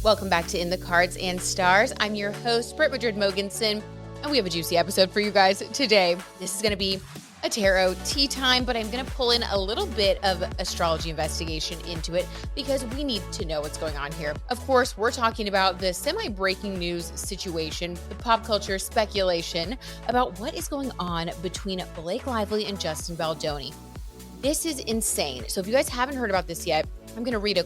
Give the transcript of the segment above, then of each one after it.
Welcome back to In the Cards and Stars. I'm your host, Britt Madrid Mogensen, and we have a juicy episode for you guys today. This is going to be a tarot tea time, but I'm going to pull in a little bit of astrology investigation into it because we need to know what's going on here. Of course, we're talking about the semi-breaking news situation, the pop culture speculation about what is going on between Blake Lively and Justin Baldoni. This is insane. So if you guys haven't heard about this yet, I'm going to read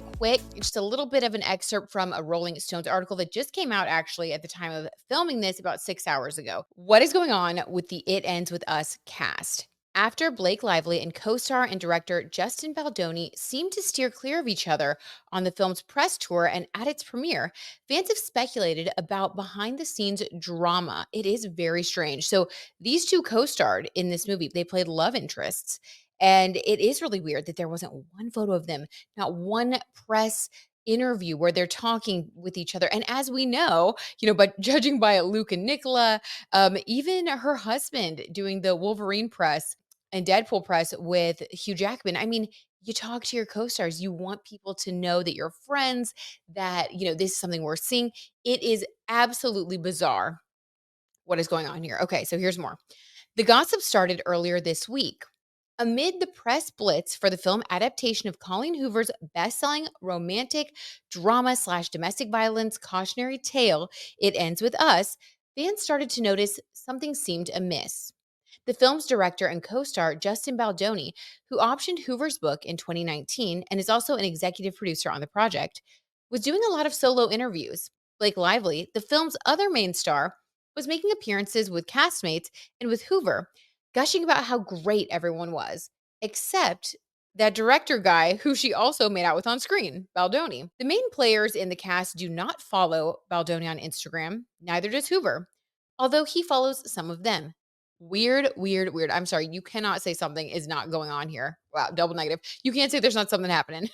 just a little bit of an excerpt from a Rolling Stones article that just came out actually at the time of filming this about 6 hours ago. What is going on with the It Ends With Us cast? After Blake Lively and co-star and director Justin Baldoni seemed to steer clear of each other on the film's press tour and at its premiere, fans have speculated about behind-the-scenes drama. It is very strange. So these two co-starred in this movie. They played love interests. And it is really weird that there wasn't one photo of them, not one press interview where they're talking with each other. And as we know, but judging by Luke and Nicola, even her husband doing the Wolverine press and Deadpool press with Hugh Jackman. I mean, you talk to your co-stars, you want people to know that you're friends, that, this is something worth seeing. It is absolutely bizarre what is going on here. Okay, so here's more. The gossip started earlier this week. Amid the press blitz for the film adaptation of Colleen Hoover's best-selling romantic drama/domestic violence cautionary tale, It Ends With Us, fans started to notice something seemed amiss. The film's director and co-star, Justin Baldoni, who optioned Hoover's book in 2019 and is also an executive producer on the project, was doing a lot of solo interviews. Blake Lively, the film's other main star, was making appearances with castmates and with Hoover, gushing about how great everyone was, except that director guy who she also made out with on screen, Baldoni. The main players in the cast do not follow Baldoni on Instagram, neither does Hoover, although he follows some of them. Weird, weird, weird. I'm sorry, you cannot say something is not going on here. Wow, double negative. You can't say there's not something happening.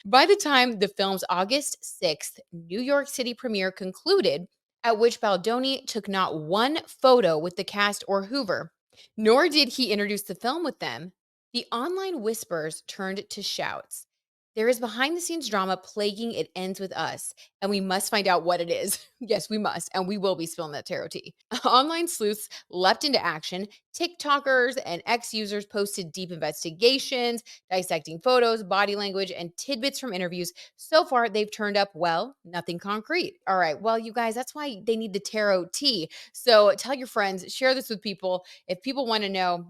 By the time the film's August 6th New York City premiere concluded, at which Baldoni took not one photo with the cast or Hoover, nor did he introduce the film with them, the online whispers turned to shouts. There is behind-the-scenes drama plaguing It Ends With Us, and we must find out what it is. Yes, we must, and we will be spilling that tarot tea. Online sleuths leapt into action. TikTokers and ex-users posted deep investigations, dissecting photos, body language, and tidbits from interviews. So far, they've turned up, well, nothing concrete. All right, well, you guys, that's why they need the tarot tea. So tell your friends, share this with people. If people want to know,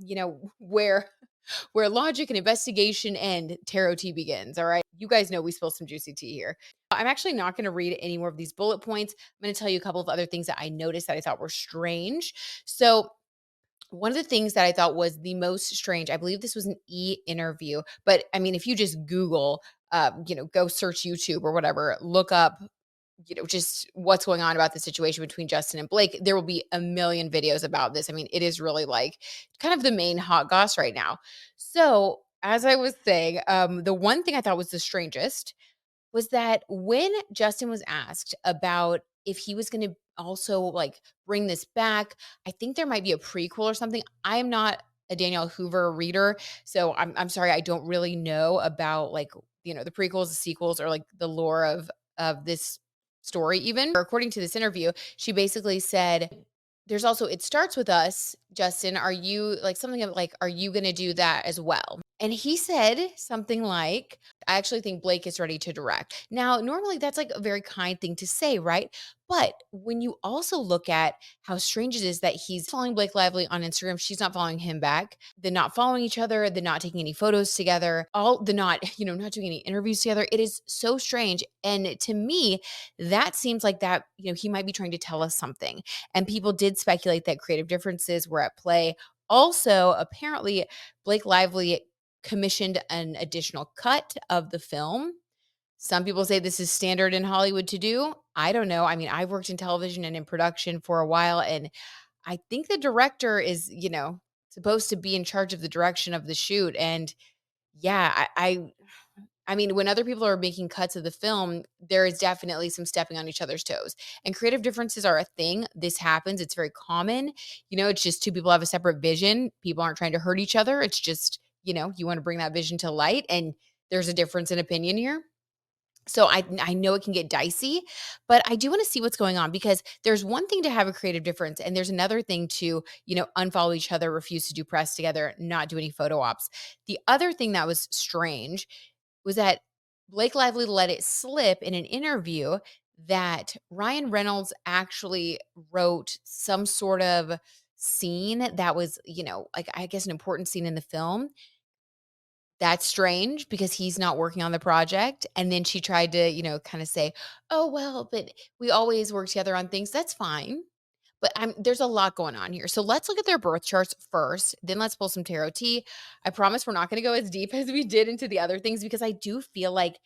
where logic and investigation end, tarot tea begins. All right. You guys know we spill some juicy tea here. I'm actually not going to read any more of these bullet points. I'm going to tell you a couple of other things that I noticed that I thought were strange. So one of the things that I thought was the most strange, I believe this was an interview, but I mean, if you just Google, go search YouTube or whatever, look up just what's going on about the situation between Justin and Blake, there will be a million videos about this. I mean, it is really like kind of the main hot goss right now. So as I was saying, the one thing I thought was the strangest was that when Justin was asked about if he was going to also like bring this back, I think there might be a prequel or something. I am not a Danielle Hoover reader, so I'm sorry, I don't really know about like, the prequels, the sequels, or like the lore of this story even. According to this interview, she basically said, there's also It Starts With Us. Justin, are you like something like, are you going to do that as well? And he said something like, I actually think Blake is ready to direct. Now, normally that's like a very kind thing to say, right? But when you also look at how strange it is that he's following Blake Lively on Instagram, she's not following him back. They're not following each other. They're not taking any photos together. They're not, not doing any interviews together. It is so strange. And to me, that seems like that, he might be trying to tell us something. And people did speculate that creative differences were at play. Also, apparently, Blake Lively commissioned an additional cut of the film. Some people say this is standard in Hollywood to do. I don't know. I mean, I've worked in television and in production for a while, and I think the director is, supposed to be in charge of the direction of the shoot. And yeah, I mean, when other people are making cuts of the film, there is definitely some stepping on each other's toes. And creative differences are a thing. This happens. It's very common. It's just two people have a separate vision. People aren't trying to hurt each other. It's just, you want to bring that vision to light. And there's a difference in opinion here. So I know it can get dicey, but I do wanna see what's going on because there's one thing to have a creative difference, and there's another thing to, unfollow each other, refuse to do press together, not do any photo ops. The other thing that was strange was that Blake Lively let it slip in an interview that Ryan Reynolds actually wrote some sort of scene that was, like, I guess, an important scene in the film. That's strange because he's not working on the project, and then she tried to, kinda say, "Oh, well, but we always work together on things." That's fine, but there's a lot going on here. So let's look at their birth charts first, then let's pull some tarot tea. I promise we're not gonna go as deep as we did into the other things because I do feel like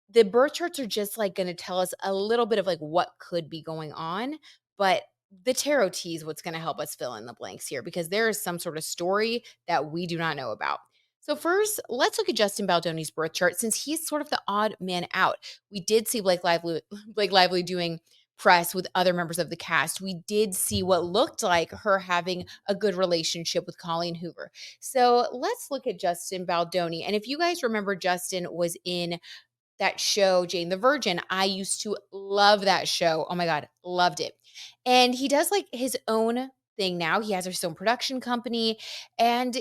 the birth charts are just, like, gonna tell us a little bit of, like, what could be going on, but the tarot tea is what's gonna help us fill in the blanks here because there is some sort of story that we do not know about. So first, let's look at Justin Baldoni's birth chart since he's sort of the odd man out. We did see Blake Lively Blake Lively doing press with other members of the cast. We did see what looked like her having a good relationship with Colleen Hoover. So let's look at Justin Baldoni. And if you guys remember, Justin was in that show, Jane the Virgin. I used to love that show. Oh my God, loved it. And he does like his own thing now. He has his own production company. And,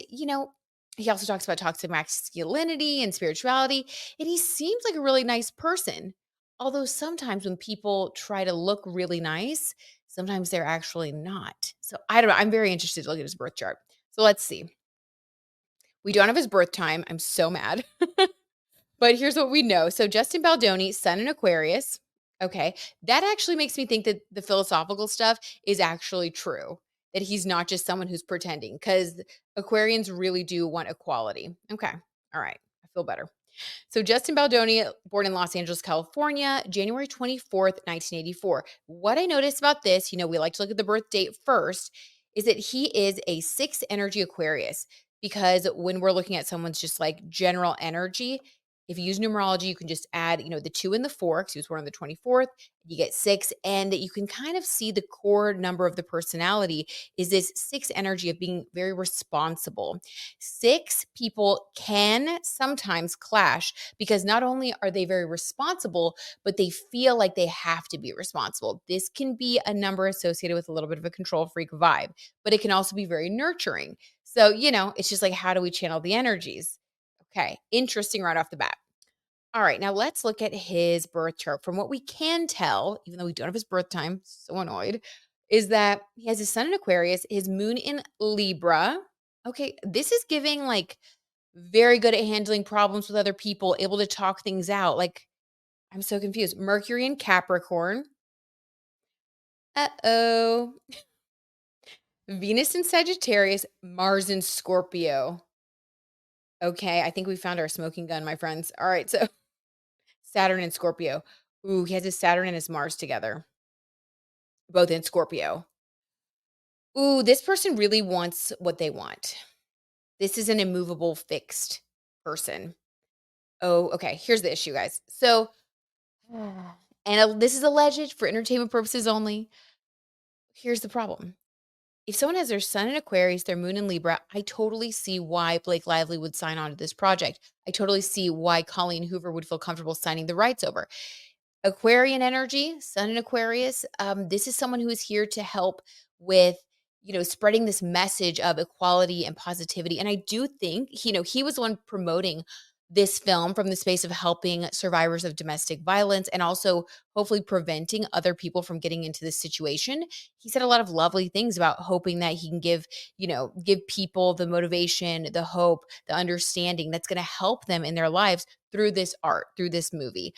he also talks about toxic masculinity and spirituality. And he seems like a really nice person. Although sometimes when people try to look really nice, sometimes they're actually not. So I don't know. I'm very interested to look at his birth chart. So let's see. We don't have his birth time. I'm so mad. But here's what we know. So Justin Baldoni, Sun in Aquarius. Okay. That actually makes me think that the philosophical stuff is actually true. That he's not just someone who's pretending because Aquarians really do want equality. Okay. All right. I feel better. So Justin Baldoni, born in Los Angeles, California, January 24th, 1984. What I noticed about this, we like to look at the birth date first, is that he is a 6 energy Aquarius because when we're looking at someone's just like general energy, if you use numerology, you can just add, the 2 and the 4 because he was born on the 24th, you get 6 and you can kind of see the core number of the personality is this 6 energy of being very responsible. 6 people can sometimes clash because not only are they very responsible, but they feel like they have to be responsible. This can be a number associated with a little bit of a control freak vibe, but it can also be very nurturing. So, it's just like, how do we channel the energies? Okay, interesting right off the bat. All right, now let's look at his birth chart. From what we can tell, even though we don't have his birth time, so annoyed, is that he has his sun in Aquarius, his moon in Libra. Okay, this is giving like very good at handling problems with other people, able to talk things out. Like, I'm so confused. Mercury in Capricorn. Uh-oh. Venus in Sagittarius, Mars in Scorpio. Okay, I think we found our smoking gun, my friends. All right, so Saturn and Scorpio. Ooh, he has his Saturn and his Mars together, both in Scorpio. Ooh, this person really wants what they want. This is an immovable, fixed person. Oh, okay. Here's the issue, guys. So, this is alleged for entertainment purposes only. Here's the problem. If someone has their sun in Aquarius, their moon in Libra, I totally see why Blake Lively would sign on to this project. I totally see why Colleen Hoover would feel comfortable signing the rights over. Aquarian energy, Sun in Aquarius. This is someone who is here to help with, spreading this message of equality and positivity. And I do think, he was the one promoting this film from the space of helping survivors of domestic violence and also hopefully preventing other people from getting into this situation. He said a lot of lovely things about hoping that he can give people the motivation, the hope, the understanding that's going to help them in their lives through this art, through this movie.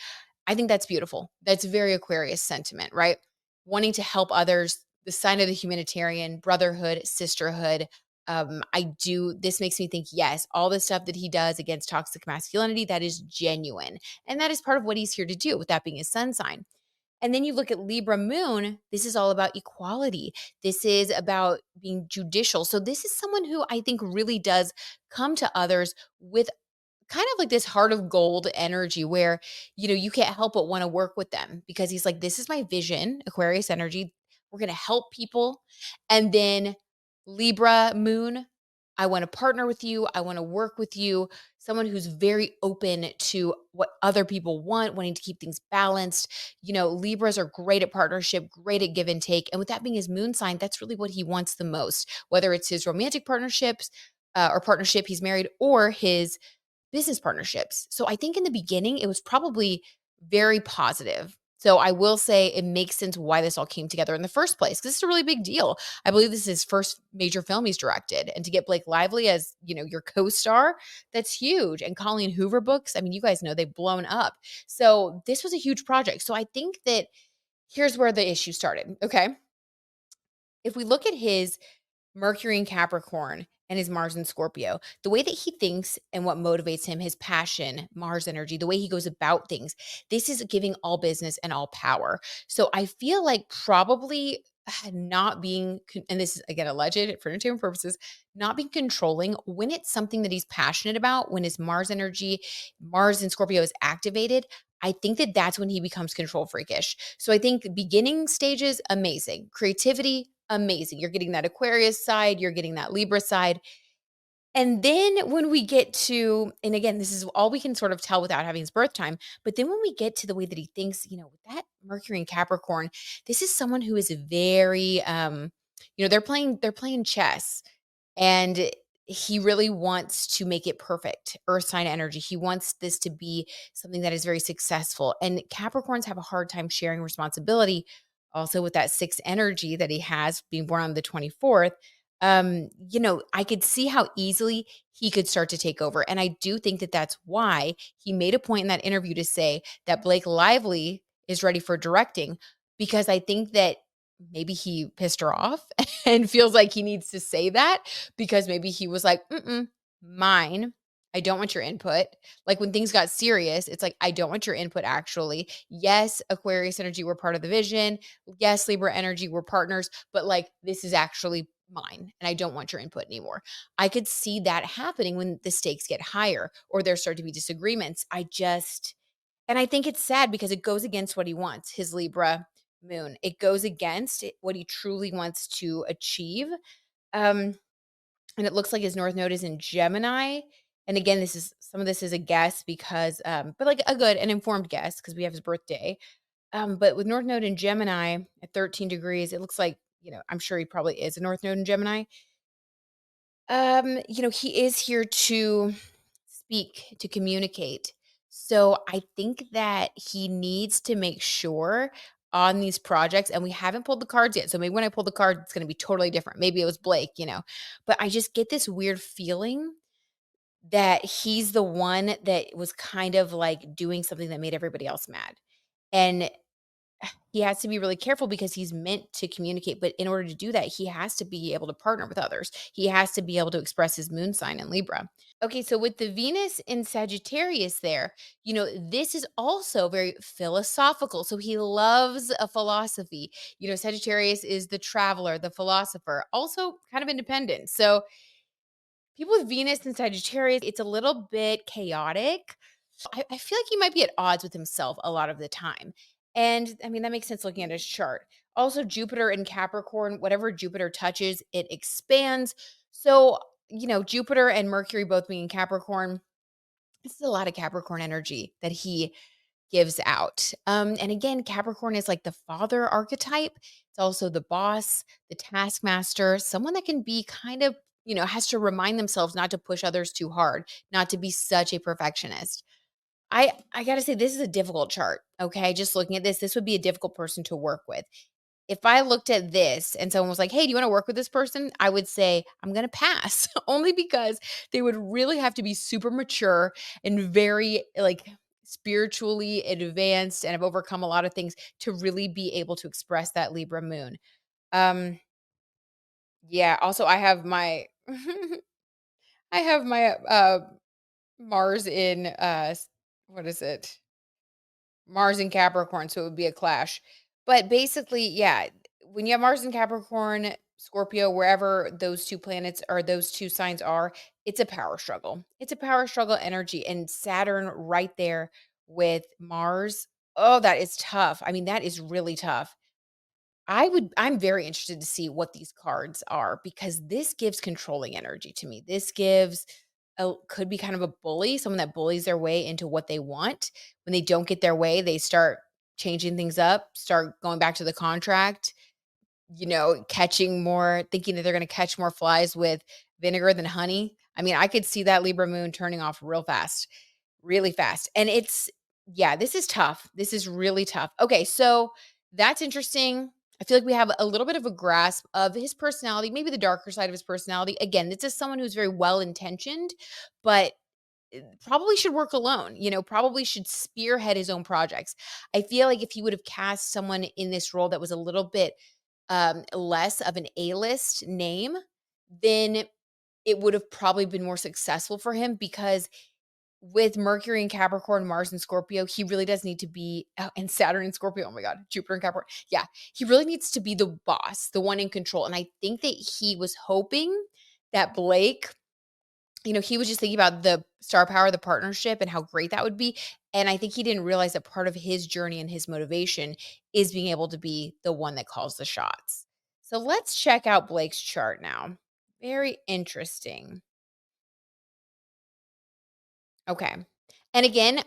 I think that's beautiful. That's very Aquarius sentiment, right? Wanting to help others, the sign of the humanitarian, brotherhood, sisterhood. This makes me think, yes, all the stuff that he does against toxic masculinity, that is genuine. And that is part of what he's here to do, with that being his sun sign. And then you look at Libra moon, this is all about equality. This is about being judicial. So this is someone who I think really does come to others with kind of like this heart of gold energy where, you can't help but want to work with them because he's like, this is my vision, Aquarius energy. We're going to help people. And then Libra moon. I want to partner with you. I want to work with you. Someone who's very open to what other people want, wanting to keep things balanced. Libras are great at partnership, great at give and take. And with that being his moon sign, that's really what he wants the most, whether it's his romantic partnerships or partnership he's married or his business partnerships. So I think in the beginning, it was probably very positive. So I will say it makes sense why this all came together in the first place, because it's a really big deal. I believe this is his first major film he's directed. And to get Blake Lively as, your co-star, that's huge. And Colleen Hoover books, I mean, you guys know they've blown up. So this was a huge project. So I think that here's where the issue started. Okay. If we look at his Mercury in Capricorn and his Mars in Scorpio, the way that he thinks and what motivates him, his passion, Mars energy, the way he goes about things, this is giving all business and all power. So I feel like probably not being, and this is again alleged for entertainment purposes, not being controlling when it's something that he's passionate about, when his Mars energy, Mars in Scorpio is activated. I think that that's when he becomes control freakish. So I think beginning stages, amazing. Creativity, amazing. You're getting that Aquarius side, you're getting that Libra side. And then when we get to, and again, this is all we can sort of tell without having his birth time, but then when we get to the way that he thinks, with that Mercury and Capricorn, this is someone who is very they're playing chess, and he really wants to make it perfect. Earth sign energy. He wants this to be something that is very successful. And Capricorns have a hard time sharing responsibility. Also, with that sixth energy that he has being born on the 24th, I could see how easily he could start to take over. And I do think that that's why he made a point in that interview to say that Blake Lively is ready for directing, because I think that maybe he pissed her off and feels like he needs to say that because maybe he was like, mine. I don't want your input. Like when things got serious, it's like, I don't want your input actually. Yes, Aquarius energy, we're part of the vision. Yes, Libra energy, we're partners, but like this is actually mine and I don't want your input anymore. I could see that happening when the stakes get higher or there start to be disagreements. And I think it's sad because it goes against what he wants, his Libra moon. It goes against what he truly wants to achieve. Um, and it looks like his North Node is in Gemini. And again, some of this is a guess because, but like an informed guess because we have his birthday. But with North Node in Gemini at 13 degrees, it looks like, I'm sure he probably is a North Node in Gemini. He is here to speak, to communicate. So I think that he needs to make sure on these projects, and we haven't pulled the cards yet. So maybe when I pull the card, it's going to be totally different. Maybe it was Blake. But I just get this weird feeling that he's the one that was kind of like doing something that made everybody else mad. And he has to be really careful because he's meant to communicate. But in order to do that, he has to be able to partner with others. He has to be able to express his moon sign in Libra. Okay, so with the Venus in Sagittarius there, this is also very philosophical. So he loves a philosophy. Sagittarius is the traveler, the philosopher, also kind of independent. So people with Venus and Sagittarius, it's a little bit chaotic. I feel like he might be at odds with himself a lot of the time. And I mean, that makes sense looking at his chart. Also, Jupiter in Capricorn, whatever Jupiter touches, it expands. So, Jupiter and Mercury both being in Capricorn, this is a lot of Capricorn energy that he gives out. And again, Capricorn is like the father archetype. It's also the boss, the taskmaster, someone that can be kind of, has to remind themselves not to push others too hard, not to be such a perfectionist. I got to say this is a difficult chart, okay? Just looking at this would be a difficult person to work with. If I looked at this and someone was like, "Hey, do you want to work with this person?" I would say, "I'm going to pass." Only because they would really have to be super mature and very like spiritually advanced and have overcome a lot of things to really be able to express that Libra moon. Um yeah, also I have my I have my Mars in what is it? Mars in Capricorn, so it would be a clash. But basically, yeah, when you have Mars in Capricorn, Scorpio, wherever those two planets or those two signs are, it's a power struggle. It's a power struggle energy. And Saturn right there with Mars. Oh, that is tough. I mean, that is really tough. I'm very interested to see what these cards are because this gives controlling energy to me. This gives could be kind of a bully, someone that bullies their way into what they want. When they don't get their way, they start changing things up, start going back to the contract, catching more, thinking that they're going to catch more flies with vinegar than honey. I mean, I could see that Libra moon turning off real fast, really fast. And yeah, this is tough. This is really tough. Okay, so that's interesting. I feel like we have a little bit of a grasp of his personality, maybe the darker side of his personality. Again, this is someone who's very well intentioned, but probably should work alone, probably should spearhead his own projects. I feel like if he would have cast someone in this role that was a little bit less of an A-list name, then it would have probably been more successful for him because with Mercury in Capricorn, Mars in Scorpio, he really does need to be and Saturn in Scorpio. Oh my God, Jupiter in Capricorn. Yeah, he really needs to be the boss, the one in control. And I think that he was hoping that Blake, he was just thinking about the star power, the partnership, and how great that would be. And I think he didn't realize that part of his journey and his motivation is being able to be the one that calls the shots. So let's check out Blake's chart now. Very interesting. Okay. And again,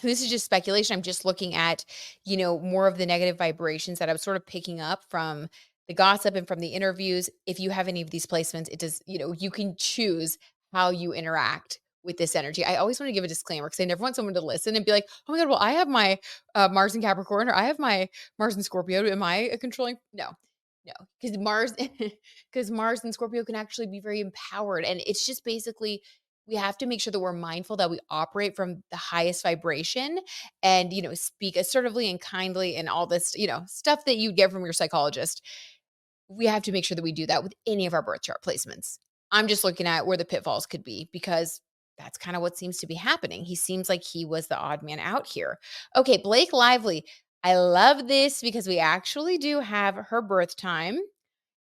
this is just speculation. I'm just looking at, more of the negative vibrations that I was sort of picking up from the gossip and from the interviews. If you have any of these placements, it does, you can choose how you interact with this energy. I always want to give a disclaimer because I never want someone to listen and be like, oh my God, well, I have my Mars in Capricorn or I have my Mars in Scorpio. Am I a controlling? No, no, because because Mars and Scorpio can actually be very empowered. And it's just basically, we have to make sure that we're mindful that we operate from the highest vibration and, speak assertively and kindly and all this, stuff that you get from your psychologist. We have to make sure that we do that with any of our birth chart placements. I'm just looking at where the pitfalls could be because that's kind of what seems to be happening. He seems like he was the odd man out here. Okay, Blake Lively. I love this because we actually do have her birth time.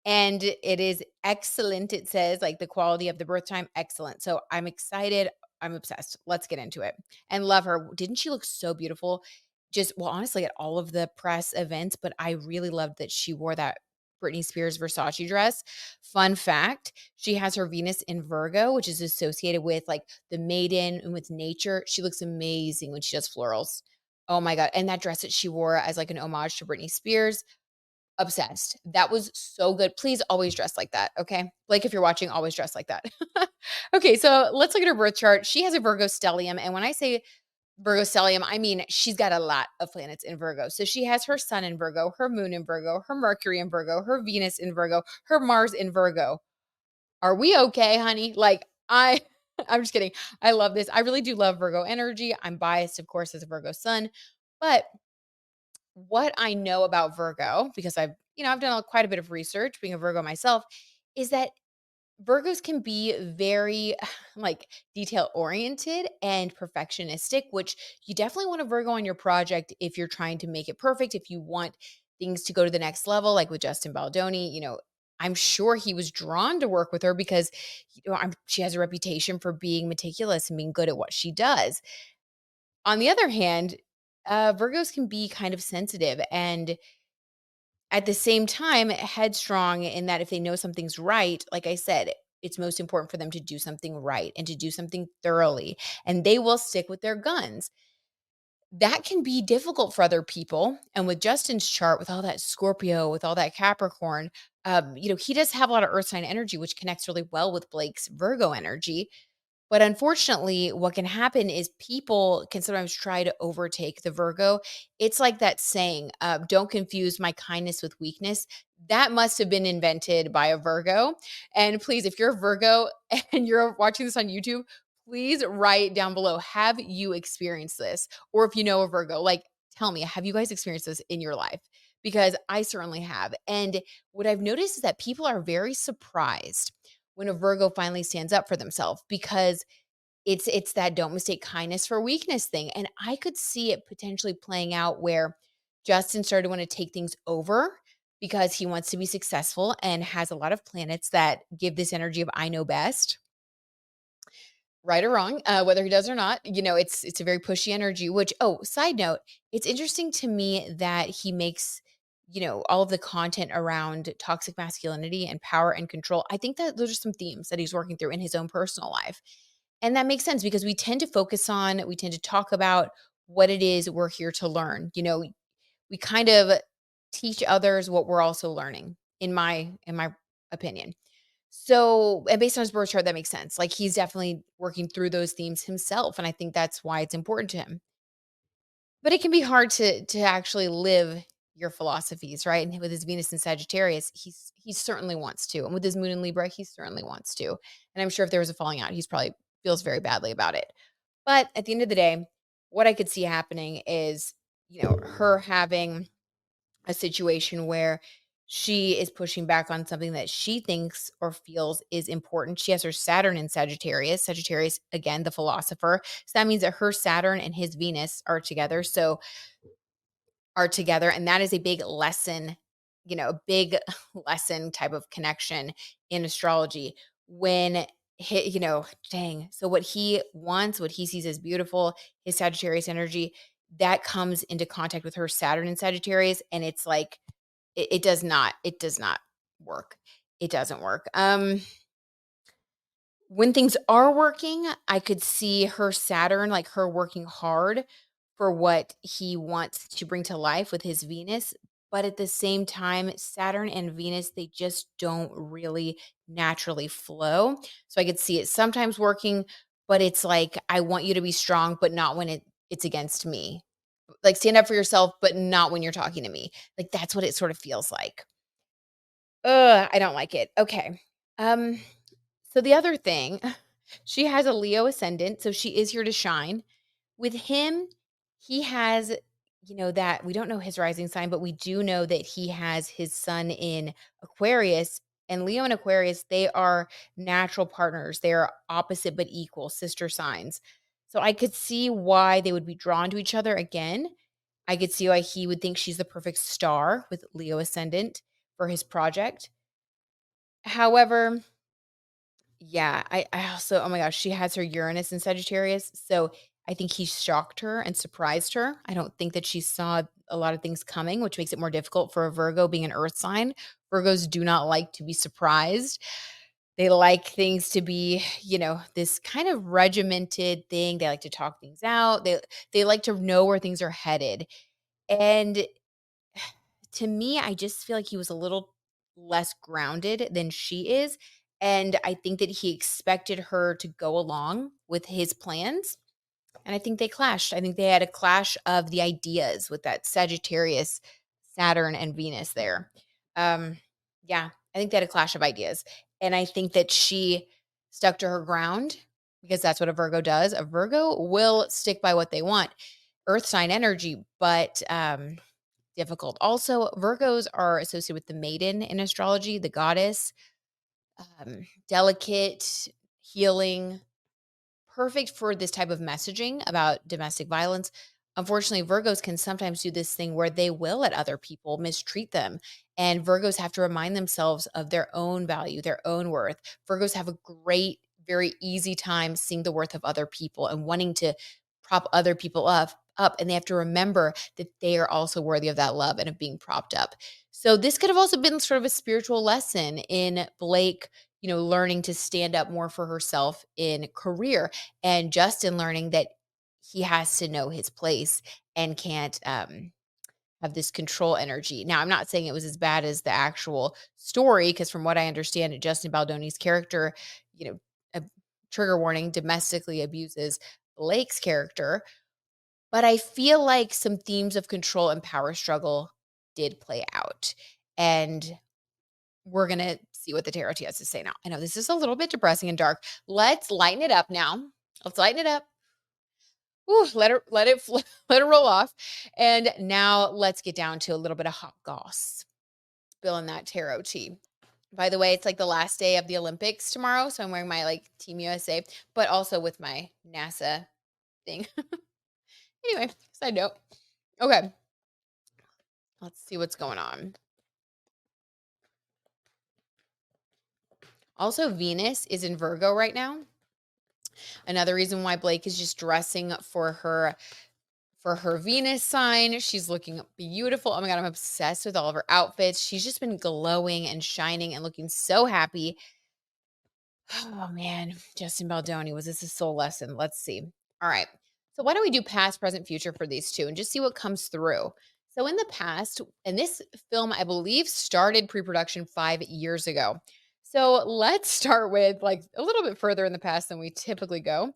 And it is excellent. It says like the quality of the birth time, excellent. So I'm excited. I'm obsessed. Let's get into it and love her. Didn't she look so beautiful? Just, well, honestly, at all of the press events, but I really loved that she wore that Britney Spears Versace dress. Fun fact, she has her Venus in Virgo, which is associated with like the maiden and with nature. She looks amazing when she does florals. Oh my God. And that dress that she wore as like an homage to Britney Spears, obsessed. That was so good. Please always dress like that, okay? Like, if you're watching, always dress like that. Okay, so let's look at her birth chart. She has a Virgo stellium, and when I say Virgo stellium, I mean she's got a lot of planets in Virgo. So she has her sun in Virgo, her moon in Virgo, her Mercury in Virgo, her Venus in Virgo, her Mars in Virgo. Are we okay, honey? Like, I'm just kidding. I love this. I really do love Virgo energy. I'm biased, of course, as a Virgo sun, but what I know about Virgo, because I've done quite a bit of research being a Virgo myself, is that Virgos can be very like detail oriented and perfectionistic, which you definitely want a Virgo on your project if you're trying to make it perfect, if you want things to go to the next level, like with Justin Baldoni, I'm sure he was drawn to work with her because she has a reputation for being meticulous and being good at what she does. On the other hand, Virgos can be kind of sensitive and at the same time headstrong in that if they know something's right, like I said, it's most important for them to do something right and to do something thoroughly, and they will stick with their guns. That can be difficult for other people. And with Justin's chart, with all that Scorpio, with all that Capricorn, he does have a lot of earth sign energy, which connects really well with Blake's Virgo energy. But unfortunately, what can happen is people can sometimes try to overtake the Virgo. It's like that saying, don't confuse my kindness with weakness. That must have been invented by a Virgo. And please, if you're a Virgo and you're watching this on YouTube, please write down below, have you experienced this? Or if you know a Virgo, like tell me, have you guys experienced this in your life? Because I certainly have. And what I've noticed is that people are very surprised when a Virgo finally stands up for themselves because it's that don't mistake kindness for weakness thing. And I could see it potentially playing out where Justin started to want to take things over because he wants to be successful and has a lot of planets that give this energy of I know best, right or wrong, whether he does or not. It's a very pushy energy, which, oh, side note, it's interesting to me that he makes all of the content around toxic masculinity and power and control. I think that those are some themes that he's working through in his own personal life. And that makes sense because we tend to talk about what it is we're here to learn. We kind of teach others what we're also learning in my opinion. So, and based on his birth chart, that makes sense. Like he's definitely working through those themes himself. And I think that's why it's important to him. But it can be hard to actually live your philosophies, right? And with his Venus in Sagittarius, he certainly wants to. And with his moon in Libra, he certainly wants to. And I'm sure if there was a falling out, he's probably feels very badly about it. But at the end of the day, what I could see happening is, her having a situation where she is pushing back on something that she thinks or feels is important. She has her Saturn in Sagittarius. Sagittarius, again, the philosopher. So that means that her Saturn and his Venus are together. And that is a big lesson, a big lesson type of connection in astrology. When dang. So what he wants, what he sees as beautiful, his Sagittarius energy, that comes into contact with her Saturn in Sagittarius. And it's like, it does not work. It doesn't work. When things are working, I could see her Saturn, like her working hard for what he wants to bring to life with his Venus. But at the same time, Saturn and Venus, they just don't really naturally flow. So I could see it sometimes working, but it's like, I want you to be strong, but not when it's against me. Like stand up for yourself, but not when you're talking to me. Like that's what it sort of feels like. Ugh, I don't like it. Okay. Um, so the other thing, she has a Leo ascendant, so she is here to shine. With him, he has, that we don't know his rising sign, but we do know that he has his sun in Aquarius. And Leo and Aquarius, they are natural partners. They are opposite but equal, sister signs. So I could see why they would be drawn to each other again. I could see why he would think she's the perfect star with Leo ascendant for his project. However, yeah, I also, oh my gosh, she has her Uranus in Sagittarius. So I think he shocked her and surprised her. I don't think that she saw a lot of things coming, which makes it more difficult for a Virgo being an earth sign. Virgos do not like to be surprised. They like things to be, this kind of regimented thing. They like to talk things out. They like to know where things are headed. And to me, I just feel like he was a little less grounded than she is. And I think that he expected her to go along with his plans. And I think they clashed. I think they had a clash of the ideas with that Sagittarius, Saturn, and Venus there. Um, yeah, I think they had a clash of ideas. And I think that she stuck to her ground because that's what a Virgo does. A Virgo will stick by what they want. Earth sign energy, but difficult. Also, Virgos are associated with the maiden in astrology, the goddess, delicate, healing, perfect for this type of messaging about domestic violence. Unfortunately, Virgos can sometimes do this thing where they will let other people mistreat them. And Virgos have to remind themselves of their own value, their own worth. Virgos have a great, very easy time seeing the worth of other people and wanting to prop other people up. And they have to remember that they are also worthy of that love and of being propped up. So this could have also been sort of a spiritual lesson in Blake, learning to stand up more for herself in career, and Justin learning that he has to know his place and can't have this control energy. Now, I'm not saying it was as bad as the actual story, because from what I understand, Justin Baldoni's character, you know, a trigger warning, domestically abuses Blake's character. But I feel like some themes of control and power struggle did play out. And we're going to see what the tarot has to say now. I know this is a little bit depressing and dark. Let's lighten it up now. Let's lighten it up. Ooh, let it roll off. And now let's get down to a little bit of hot goss. Spilling that tarot tea. By the way, it's like the last day of the Olympics tomorrow, so I'm wearing my like Team USA, but also with my NASA thing. Anyway, side note. Okay, let's see what's going on. Also, Venus is in Virgo right now. Another reason why Blake is just dressing for her Venus sign. She's looking beautiful. Oh my God, I'm obsessed with all of her outfits. She's just been glowing and shining and looking so happy. Oh man, Justin Baldoni, was this a soul lesson? Let's see. All right. So why don't we do past, present, future for these two and just see what comes through? So in the past, and this film, I believe, started pre-production 5 years ago. So let's start with like a little bit further in the past than we typically go.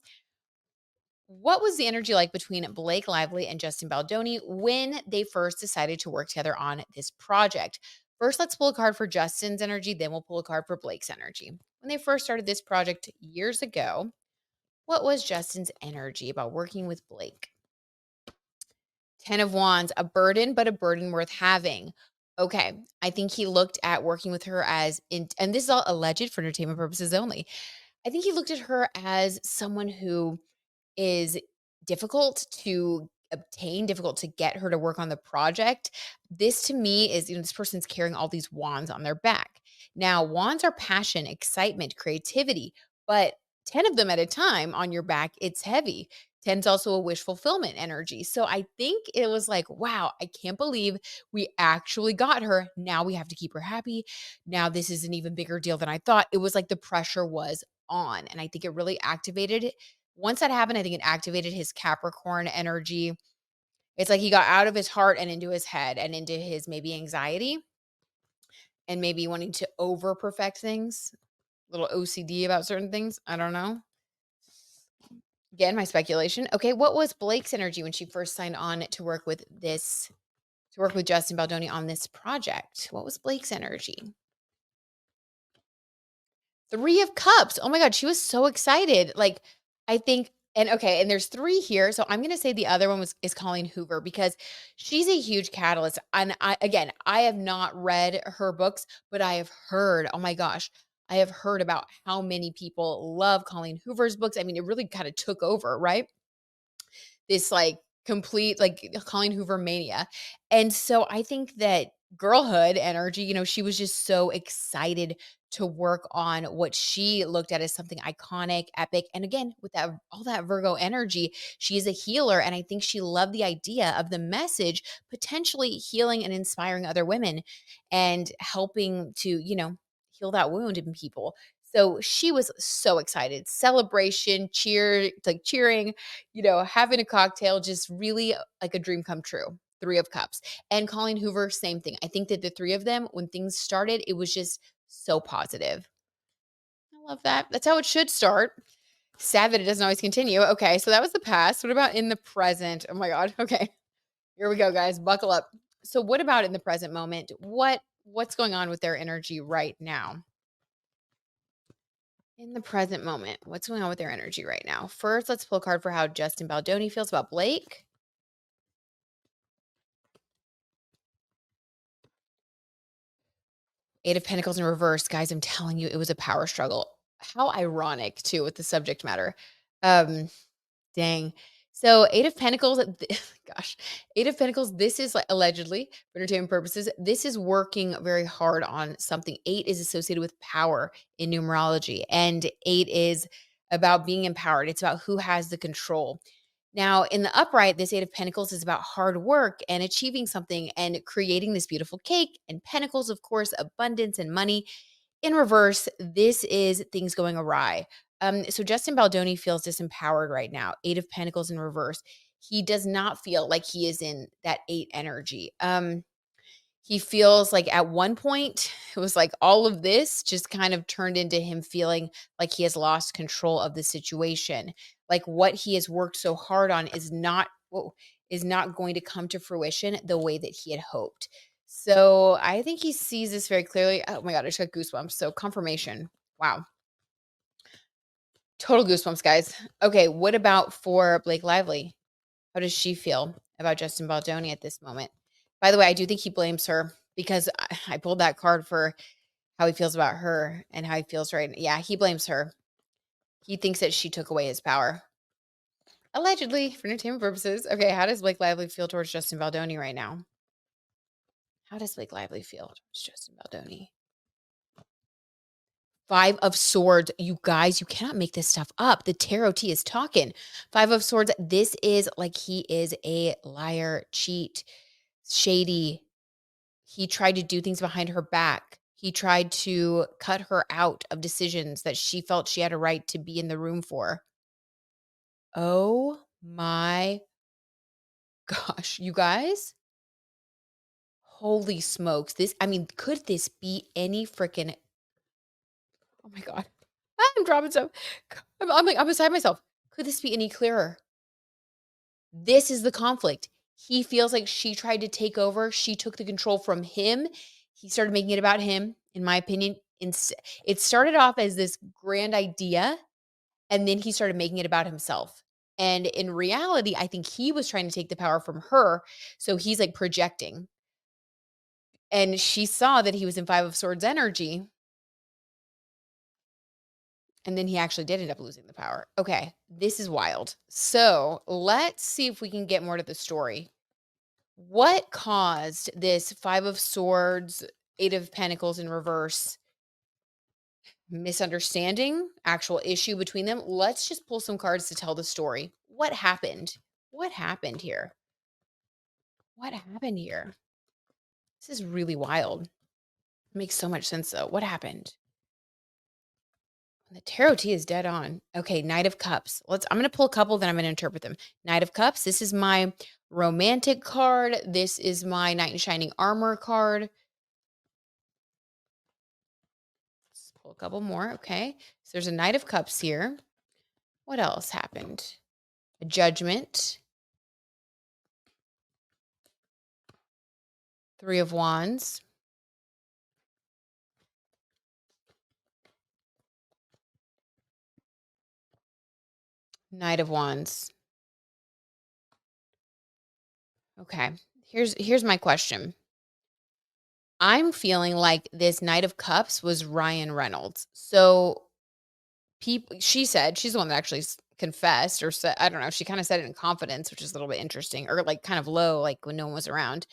What was the energy like between Blake Lively and Justin Baldoni when they first decided to work together on this project? First, let's pull a card for Justin's energy, then we'll pull a card for Blake's energy. When they first started this project years ago, what was Justin's energy about working with Blake? 10 of Wands, a burden, but a burden worth having. Okay, I think he looked at working with her as, and this is all alleged for entertainment purposes only. I think he looked at her as someone who is difficult to obtain, difficult to get her to work on the project. This to me is, this person's carrying all these wands on their back. Now, wands are passion, excitement, creativity, but 10 of them at a time on your back, it's heavy. 10's also a wish fulfillment energy. So I think it was like, wow, I can't believe we actually got her. Now we have to keep her happy. Now this is an even bigger deal than I thought. It was like the pressure was on. And I think it really activated. Once that happened, I think it activated his Capricorn energy. It's like he got out of his heart and into his head and into his maybe anxiety and maybe wanting to over perfect things, a little OCD about certain things. I don't know. Again, my speculation. Okay, what was Blake's energy when she first signed on to work with Justin Baldoni on this project? What was Blake's energy? 3 of Cups. Oh my god, she was so excited. Like, I think and okay, and there's 3 here, so I'm gonna say the other one is Colleen Hoover because she's a huge catalyst, and I have not read her books, but I have heard, oh my gosh, I have heard about how many people love Colleen Hoover's books. I mean, it really kinda took over, right? This, like, complete, like, Colleen Hoover mania, and so I think that girlhood energy, she was just so excited to work on what she looked at as something iconic, epic, and again, with that all that Virgo energy, she is a healer, and I think she loved the idea of the message potentially healing and inspiring other women and helping to, heal that wound in people. So she was so excited. Celebration, cheering, having a cocktail, just really like a dream come true. 3 of Cups. And Colleen Hoover, same thing. I think that the 3 of them, when things started, it was just so positive. I love that. That's how it should start. Sad that it doesn't always continue. Okay, so that was the past. What about in the present? Oh my God. Okay. Here we go, guys. Buckle up. So what about in the present moment? What's going on with their energy right now? In the present moment, what's going on with their energy right now? First, let's pull a card for how Justin Baldoni feels about Blake. 8 of Pentacles in reverse. Guys, I'm telling you, it was a power struggle. How ironic, too, with the subject matter. Um, Dang. So 8 of Pentacles, gosh, 8 of Pentacles, this is like allegedly for entertainment purposes. This is working very hard on something. 8 is associated with power in numerology, and 8 is about being empowered. It's about who has the control. Now, in the upright, this 8 of Pentacles is about hard work and achieving something and creating this beautiful cake. And Pentacles, of course, abundance and money. In reverse, this is things going awry. So Justin Baldoni feels disempowered right now. 8 of Pentacles in reverse. He does not feel like he is in that 8 energy. He feels like at one point, it was like all of this just kind of turned into him feeling like he has lost control of the situation. Like what he has worked so hard on is not going to come to fruition the way that he had hoped. So I think he sees this very clearly. Oh my God, I just got goosebumps. So confirmation. Wow. Total goosebumps, guys. Okay, what about for Blake Lively? How does she feel about Justin Baldoni at this moment? By the way, I do think he blames her because I pulled that card for how he feels about her and how he feels right. Yeah, he blames her. He thinks that she took away his power. Allegedly, for entertainment purposes. Okay, how does Blake Lively feel towards Justin Baldoni right now? How does Blake Lively feel towards Justin Baldoni? Five of Swords. You guys, you cannot make this stuff up. The tarot T is talking. Five of Swords. This is like he is a liar, cheat, shady. He tried to do things behind her back. He tried to cut her out of decisions that she felt she had a right to be in the room for. Oh my gosh, you guys. Holy smokes. Could this be any freaking oh my God. I'm dropping stuff. I'm beside myself. Could this be any clearer? This is the conflict. He feels like she tried to take over. She took the control from him. He started making it about him, in my opinion. It started off as this grand idea, and then he started making it about himself. And in reality, I think he was trying to take the power from her. So he's like projecting. And she saw that he was in Five of Swords energy. And then he actually did end up losing the power. Okay, this is wild. So let's see if we can get more to the story. What caused this Five of Swords, Eight of Pentacles in reverse misunderstanding, actual issue between them? Let's just pull some cards to tell the story. What happened? What happened here? What happened here? This is really wild. Makes so much sense though. What happened? The tarot T is dead on. Okay, Knight of Cups. I'm going to pull a couple, then I'm going to interpret them. Knight of Cups. This is my romantic card. This is my Knight in Shining Armor card. Let's pull a couple more. Okay, so there's a Knight of Cups here. What else happened? A Judgment. Three of Wands. Knight of Wands. Okay, here's my question. I'm feeling like this Knight of Cups was Ryan Reynolds. So she said she's the one that actually confessed or said, I don't know, she kind of said it in confidence, which is a little bit interesting, or like kind of low, like when no one was around,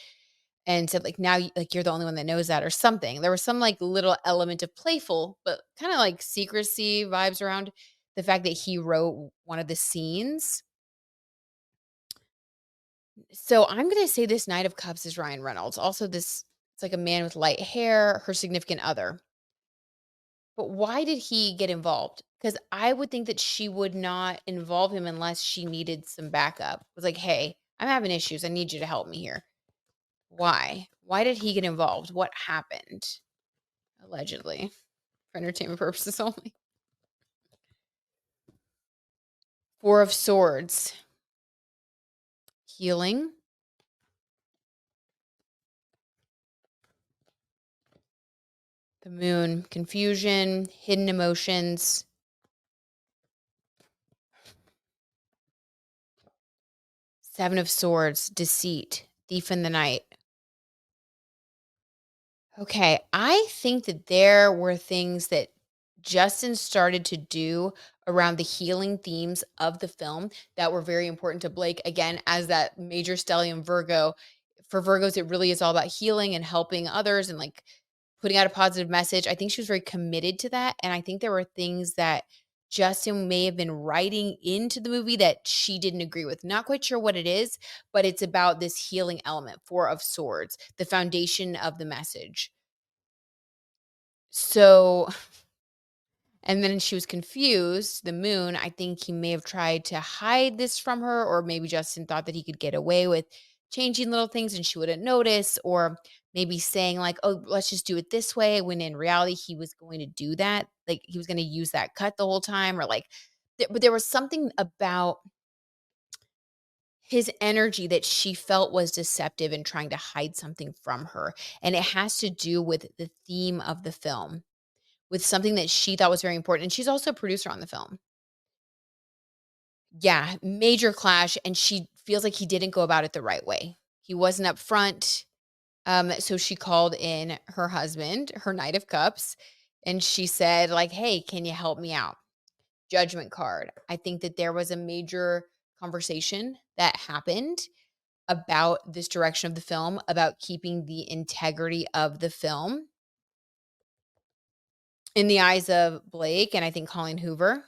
and said like now like you're the only one that knows that or something. There was some like little element of playful but kind of like secrecy vibes around the fact that he wrote one of the scenes. So I'm going to say this Knight of Cups is Ryan Reynolds. Also, this it's like a man with light hair, her significant other. But why did he get involved? Because I would think that she would not involve him unless she needed some backup. It was like, hey, I'm having issues. I need you to help me here. Why? Why did he get involved? What happened? Allegedly, for entertainment purposes only. Four of Swords. Healing. The Moon. Confusion. Hidden emotions. Seven of Swords. Deceit. Thief in the night. Okay, I think that there were things that Justin started to do around the healing themes of the film that were very important to Blake. Again, as that major stellium Virgo, for Virgos, it really is all about healing and helping others and like putting out a positive message. I think she was very committed to that. And I think there were things that Justin may have been writing into the movie that she didn't agree with. Not quite sure what it is, but it's about this healing element, Four of Swords, the foundation of the message. So, and then she was confused. The Moon, I think he may have tried to hide this from her, or maybe Justin thought that he could get away with changing little things and she wouldn't notice, or maybe saying, like, oh, let's just do it this way, when in reality, he was going to do that. Like, he was going to use that cut the whole time, or like, but there was something about his energy that she felt was deceptive and trying to hide something from her. And it has to do with the theme of the film, with something that she thought was very important, and she's also a producer on the film. Yeah, major clash, and she feels like he didn't go about it the right way. He wasn't upfront, so she called in her husband, her Knight of Cups, and she said, like, "Hey, can you help me out?" Judgment card. I think that there was a major conversation that happened about this direction of the film, about keeping the integrity of the film. in the eyes of Blake and I think Colleen Hoover.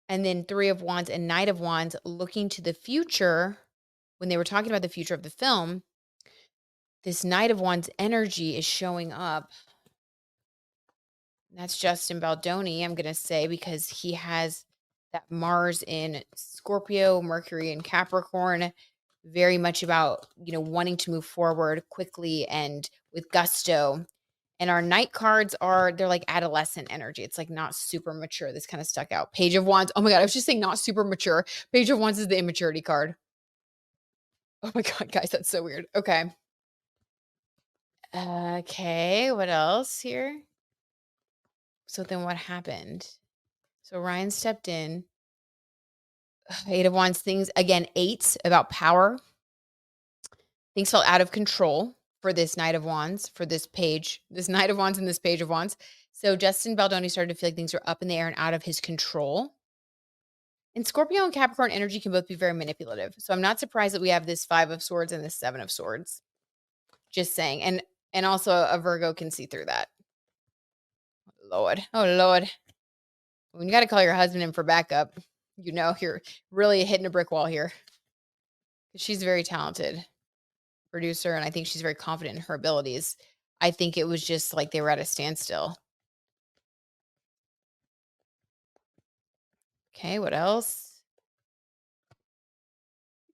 And then 3 of Wands and Knight of Wands looking to the future. When they were talking about the future of the film, this Knight of Wands energy is showing up. That's Justin Baldoni, I'm going to say, because he has that Mars in Scorpio, Mercury in Capricorn, very much about, wanting to move forward quickly and with gusto. And our Knight cards they're like adolescent energy. It's like not super mature. This kind of stuck out. Page of Wands. Oh my God, I was just saying not super mature. Page of Wands is the immaturity card. Oh my God, guys, that's so weird. Okay. Okay, what else here? So then what happened? So Ryan stepped in. Eight of Wands, things, again, eights about power. Things felt out of control for this Knight of Wands, for this Knight of Wands and this Page of Wands. So Justin Baldoni started to feel like things were up in the air and out of his control. And Scorpio and Capricorn energy can both be very manipulative. So I'm not surprised that we have this 5 of Swords and this 7 of Swords. Just saying. And also a Virgo can see through that. Lord. Oh, Lord. When you got to call your husband in for backup, you're really hitting a brick wall here. She's very talented producer, and I think she's very confident in her abilities. I think it was just like they were at a standstill. Okay, what else?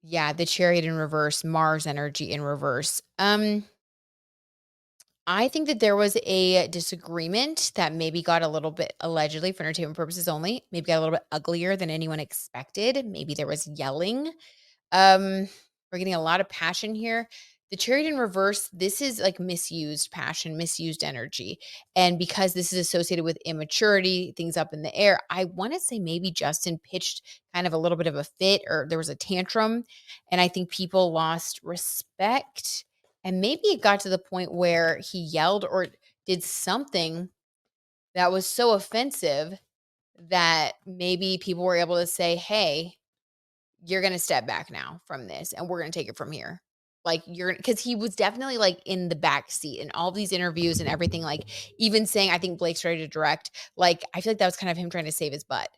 Yeah, the Chariot in reverse, Mars energy in reverse. I think that there was a disagreement that maybe got a little bit, allegedly for entertainment purposes only, maybe got a little bit uglier than anyone expected. Maybe there was yelling. We're getting a lot of passion here. The Chariot in reverse, this is like misused passion, misused energy. And because this is associated with immaturity, things up in the air, I want to say maybe Justin pitched kind of a little bit of a fit, or there was a tantrum. And I think people lost respect. And maybe it got to the point where he yelled or did something that was so offensive that maybe people were able to say, hey, you're going to step back now from this and we're going to take it from here. Like because he was definitely like in the back seat in all these interviews and everything, like even saying, I think Blake's ready to direct. Like, I feel like that was kind of him trying to save his butt.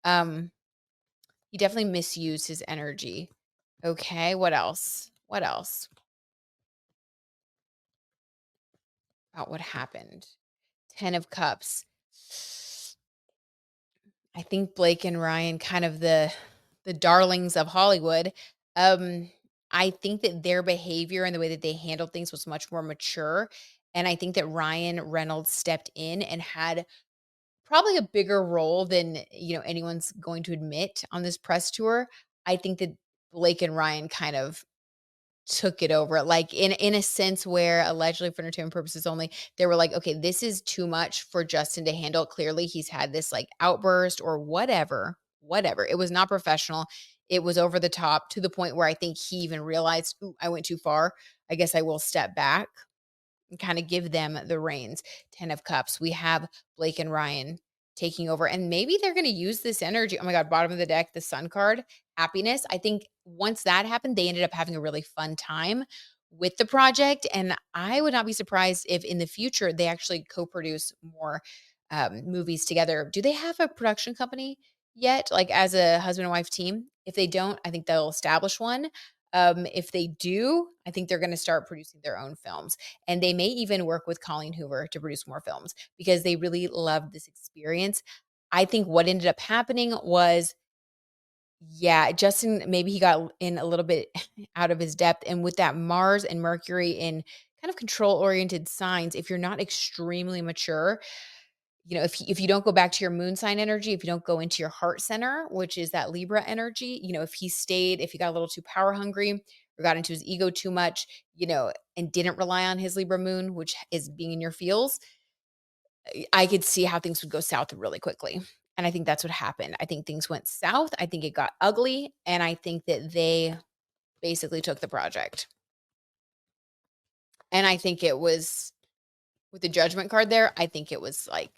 He definitely misused his energy. Okay. What else? About what happened? 10 of Cups. I think Blake and Ryan, kind of the darlings of Hollywood. I think that their behavior and the way that they handled things was much more mature. And I think that Ryan Reynolds stepped in and had probably a bigger role than, anyone's going to admit on this press tour. I think that Blake and Ryan kind of took it over, like in a sense where allegedly for entertainment purposes only, they were like, okay, this is too much for Justin to handle. Clearly he's had this like outburst or whatever. It was not professional. It was over the top to the point where I think he even realized, ooh, I went too far. I guess I will step back and kind of give them the reins. 10 of Cups. We have Blake and Ryan taking over, and maybe they're going to use this energy. Oh my God, bottom of the deck, the Sun card, happiness. I think once that happened, they ended up having a really fun time with the project. And I would not be surprised if in the future they actually co-produce more movies together. Do they have a production company yet, like as a husband and wife team? If they don't, I think they'll establish one. If they do, I think they're going to start producing their own films. And they may even work with Colleen Hoover to produce more films because they really loved this experience. I think what ended up happening was, yeah, Justin, maybe he got in a little bit out of his depth. And with that Mars and Mercury in kind of control oriented signs, if you're not extremely mature, if you don't go back to your moon sign energy, if you don't go into your heart center, which is that Libra energy, if he got a little too power hungry or got into his ego too much, and didn't rely on his Libra moon, which is being in your feels, I could see how things would go south really quickly. And I think that's what happened. I think things went south. I think it got ugly. And I think that they basically took the project. And I think it was with the Judgment card there, I think it was like,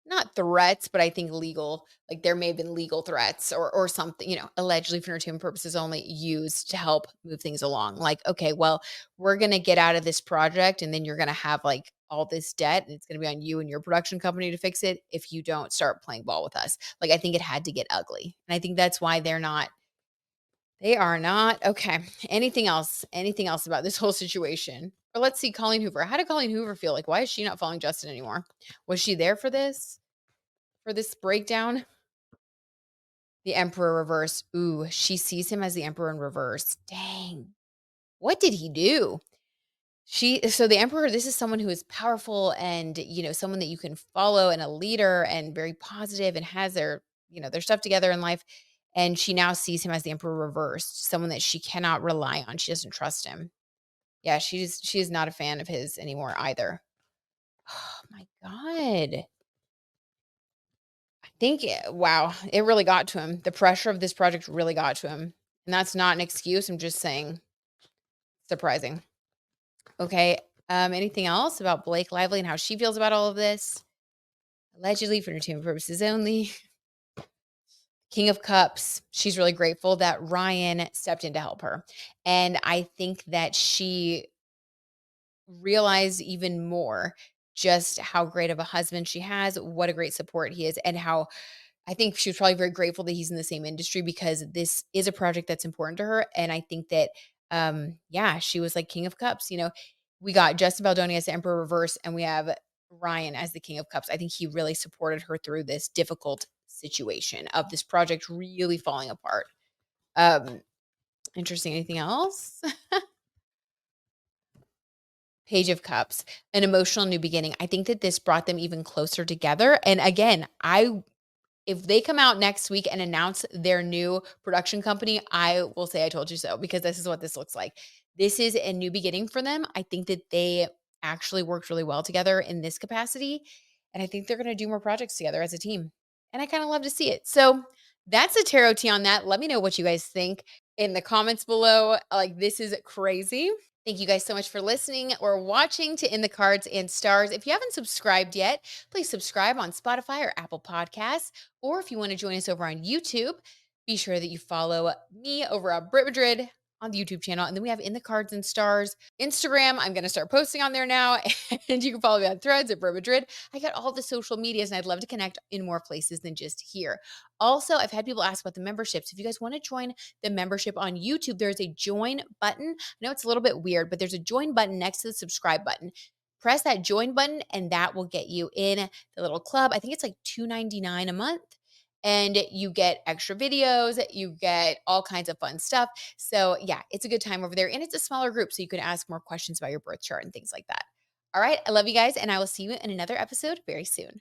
not threats, but I think legal, like there may have been legal threats or something, allegedly for entertainment purposes only, used to help move things along. Like, okay, well, we're going to get out of this project and then you're going to have like all this debt and it's going to be on you and your production company to fix it if you don't start playing ball with us. Like, I think it had to get ugly. And I think that's why they are not. Okay. Anything else? Anything else about this whole situation? Or let's see, Colleen Hoover. How did Colleen Hoover feel? Like, why is she not following Justin anymore? Was she there for this? For this breakdown? The Emperor reverse. Ooh, she sees him as the Emperor in reverse. Dang. What did he do? So the Emperor, this is someone who is powerful and, someone that you can follow and a leader and very positive and has their stuff together in life. And she now sees him as the Emperor reversed, someone that she cannot rely on. She doesn't trust him. Yeah, she is not a fan of his anymore either. Oh my God. Wow, it really got to him. The pressure of this project really got to him. And that's not an excuse. I'm just saying surprising. Okay. Anything else about Blake Lively and how she feels about all of this? Allegedly for entertainment purposes only. King of Cups. She's really grateful that Ryan stepped in to help her. And I think that she realized even more just how great of a husband she has, what a great support he is, and how I think she was probably very grateful that he's in the same industry because this is a project that's important to her. And I think that, yeah, she was like King of Cups. We got Justin Baldoni as the Emperor Reverse, and we have Ryan as the King of Cups. I think he really supported her through this difficult situation of this project really falling apart. Interesting. Anything else? Page of Cups, an emotional new beginning. I think that this brought them even closer together. And again, if they come out next week and announce their new production company, I will say I told you so because this is what this looks like. This is a new beginning for them. I think that they actually worked really well together in this capacity. And I think they're going to do more projects together as a team. And I kind of love to see it. So that's a tarot tea on that. Let me know what you guys think in the comments below. Like, this is crazy. Thank you guys so much for listening or watching to In the Cards and Stars. If you haven't subscribed yet, please subscribe on Spotify or Apple Podcasts. Or if you want to join us over on YouTube, be sure that you follow me over at Brit Madrid on the YouTube channel. And then we have In the Cards and Stars Instagram. I'm going to start posting on there now. And you can follow me on Threads at Brit Madrid. I got all the social medias and I'd love to connect in more places than just here. Also, I've had people ask about the memberships. If you guys want to join the membership on YouTube, there's a join button. I know it's a little bit weird, but there's a join button next to the subscribe button. Press that join button and that will get you in the little club. I think it's like $2.99 a month. And you get extra videos, you get all kinds of fun stuff. So yeah, it's a good time over there. And it's a smaller group, so you can ask more questions about your birth chart and things like that. All right, I love you guys, and I will see you in another episode very soon.